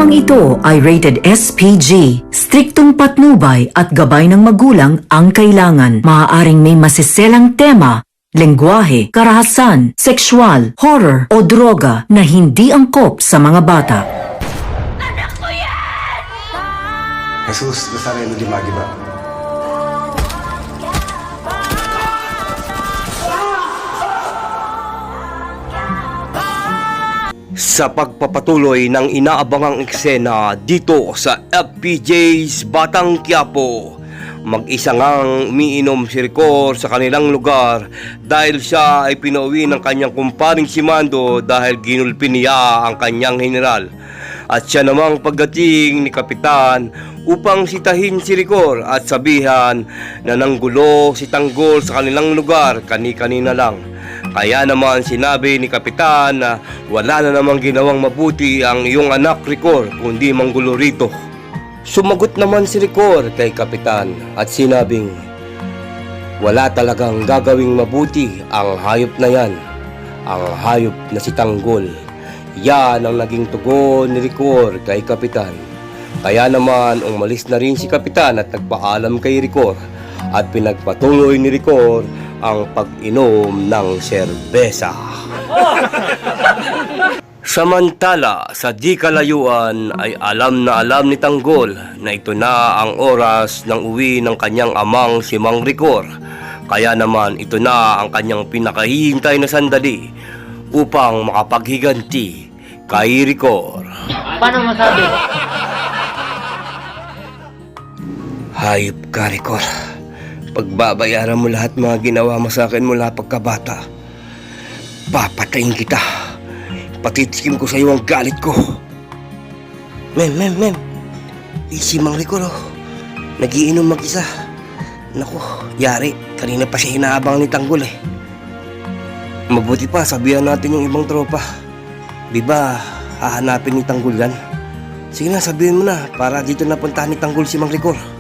Programang ito ay rated SPG. Striktong patnubay at gabay ng magulang ang kailangan. Maaaring may masiselang tema, lengguwahe, karahasan, sexual, horror o droga na hindi angkop sa mga bata. Jesus, Nazareno di Magiba. Sa pagpapatuloy ng inaabangang eksena dito sa FPJ's Batang Quiapo, mag-isa ngang umiinom si Ricor sa kanilang lugar dahil siya ay pinauwi ng kanyang kumparing si Mando dahil ginulpi niya ang kanyang general. At siya namang pagdating ni Kapitan upang sitahin si Ricor at sabihan na nanggulo si Tanggol sa kanilang lugar kani-kanina lang. Kaya naman sinabi ni Kapitan na wala na namang ginawang mabuti ang iyong anak Ricor kundi manggulo rito. Sumagot naman si Ricor kay Kapitan at sinabing wala talagang gagawing mabuti ang hayop na yan, ang hayop na si Tanggol. Yan ang naging tugon ni Ricor kay Kapitan. Kaya naman umalis na rin si Kapitan at nagpaalam kay Ricor at pinagpatuloy ni Ricor ang pag-inom ng serbesa. Samantala, sa di kalayuan ay alam na alam ni Tanggol na ito na ang oras ng uwi ng kanyang amang si Mang Ricor. Kaya naman ito na ang kanyang pinakahihintay na sandali upang makapaghiganti kay Ricor. Paano masabi? Hayop ka, Ricor. Pagbabayaran mo lahat mga ginawa mo sa akin mula pagkabata. Papatayin kita. Patitikim ko sa iyo ang galit ko. Mem. Si Mang Ricor, nagiinom mag-isa. Naku, yari. Kanina pa siya hinahabang ni Tanggol eh. Mabuti pa, sabihan natin yung ibang tropa. Di ba, hahanapin ni Tanggol yan? Sige na, sabihin mo na, para dito napuntahan ni Tanggol si Mang Ricor.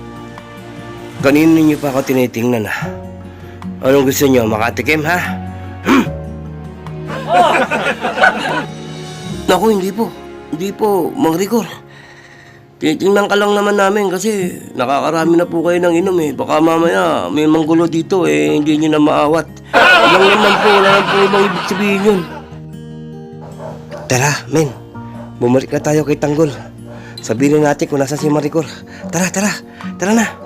Kanino niyo pa ako tinitingnan ha? Anong gusto niyo, makatikim ha? Naku, hindi po, Mang Ricor. Tinitingnan ka lang naman namin kasi nakakarami na po kayo ng inom eh. Baka mamaya may manggulo dito eh, hindi niyo na maawat. Lang naman po, wala lang po ibang ibig sabihin yun. Tara, men, bumalik na tayo kay Tanggol. Sabihin natin kung nasan si Mang Ricor. Tara na.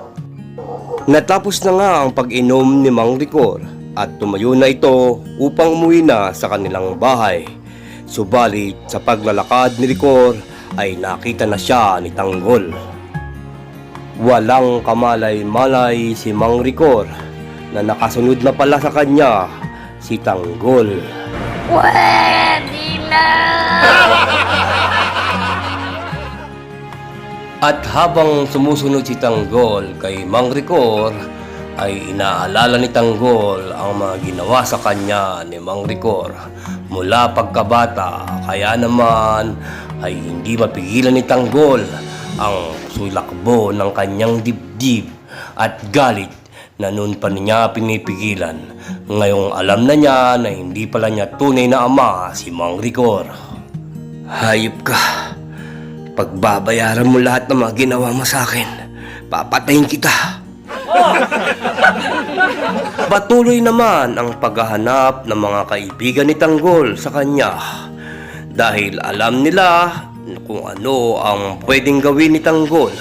Natapos na nga ang pag-inom ni Mang Ricor at tumayo na ito upang umuwi na sa kanilang bahay. Subalit sa paglalakad ni Ricor ay nakita na siya ni Tanggol. Walang kamalay-malay si Mang Ricor na nakasunod na pala sa kanya si Tanggol. Pwede na! At habang sumusunod si Tanggol kay Mang Ricor, ay inaalala ni Tanggol ang mga ginawa sa kanya ni Mang Ricor mula pagkabata. Kaya naman ay hindi mapigilan ni Tanggol ang sulakbo ng kanyang dibdib at galit na noon pa niya pinipigilan. Ngayong alam na niya na hindi pala niya tunay na ama si Mang Ricor. Hayop ka! Pagbabayaran mo lahat ng mga ginawa mo sa akin, papatayin kita. Patuloy naman ang paghahanap ng mga kaibigan ni Tanggol sa kanya dahil alam nila kung ano ang pwedeng gawin ni Tanggol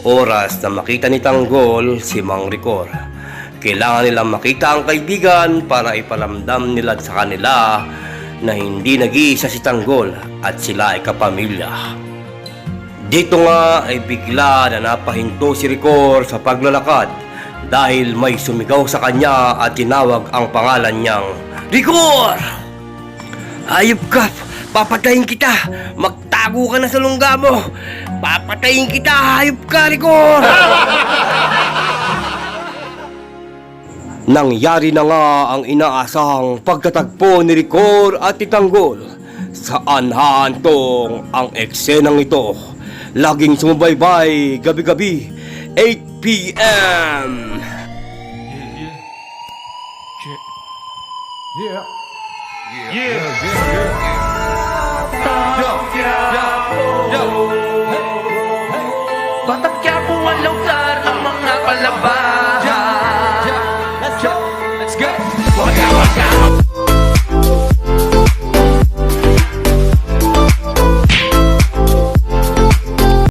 oras na makita ni Tanggol si Mang Ricor. Kailangan nilang makita ang kaibigan para iparamdam nila sa kanila na hindi nag-iisa si Tanggol at sila ay kapamilya. Dito nga ay bigla na napahinto si Ricor sa paglalakad dahil may sumigaw sa kanya at tinawag ang pangalan niyang Ricor! Hayop ka! Papatayin kita! Magtago ka na sa lungga mo! Papatayin kita! Hayop ka, Ricor! Nangyari na nga ang inaasahang pagtatagpo ni Ricor at ni Tanggol. Saan hahantong ang eksenang ito? Laging sumubaybay gabi-gabi 8 p.m. lalabas.